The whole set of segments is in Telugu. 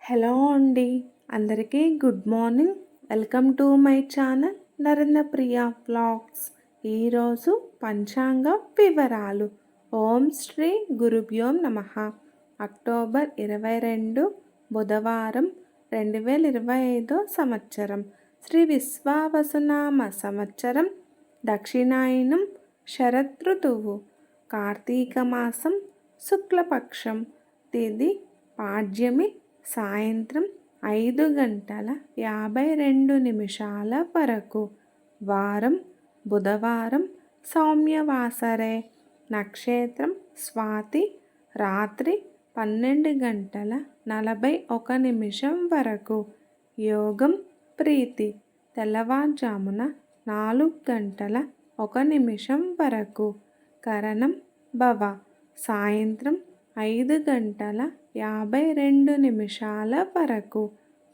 హలో అండి, అందరికీ good morning. Welcome to my channel Narendra Priya vlogs. ఈరోజు పంచాంగ వివరాలు. ఓం శ్రీ గురుభ్యో నమః. అక్టోబర్ 22 బుధవారం 2025 సంవత్సరం. శ్రీ విశ్వావసునామ సంవత్సరం. దక్షిణాయనం. శరదృతువు. కార్తీక మాసం. శుక్లపక్షం. తేదీ పాడ్యమి. సాయంత్రం 5:52 వరకు. వారం బుధవారం. సౌమ్యవాసరే. నక్షత్రం స్వాతి. రాత్రి 12:41 వరకు. యోగం ప్రీతి. తెల్లవారుజామున 4:01 వరకు. కరణం భవ. సాయంత్రం 5:52 వరకు.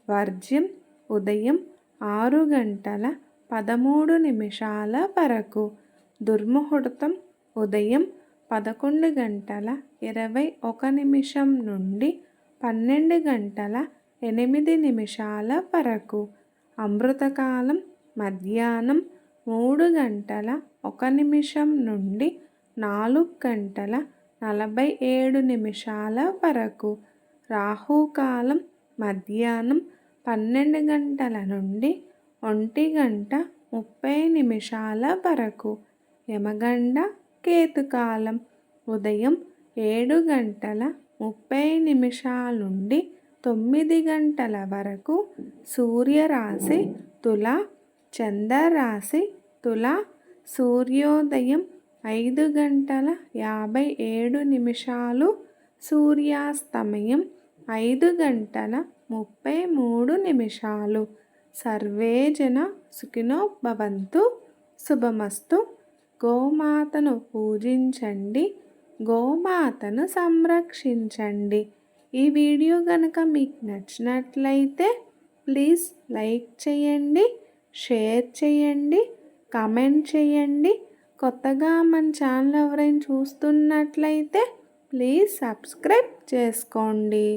వర్జ్యం ఉదయం 6:13 వరకు. దుర్ముహూర్తం ఉదయం 11:21 నుండి 12:08 వరకు. అమృతకాలం మధ్యాహ్నం 3:01 నుండి 4:47 వరకు. రాహుకాలం మధ్యాహ్నం 12 నుండి 1:30 వరకు. యమగండ కేతుకాలం ఉదయం 7:30 నుండి 9 వరకు. సూర్యరాశి తుల. చంద్రరాశి తుల. సూర్యోదయం 5:57. సూర్యాస్తమయం 5:33. సర్వే జన సుఖినో భవంతు. శుభమస్తు. గోమాతను పూజించండి, గోమాతను సంరక్షించండి. ఈ వీడియో కనుక మీకు నచ్చినట్లయితే ప్లీజ్ లైక్ చేయండి, షేర్ చేయండి, కామెంట్ చేయండి. కొత్తగా మన ఛానల్ ఎవరైనా చూస్తున్నట్లయితే ప్లీజ్ సబ్స్క్రైబ్ చేసుకోండి.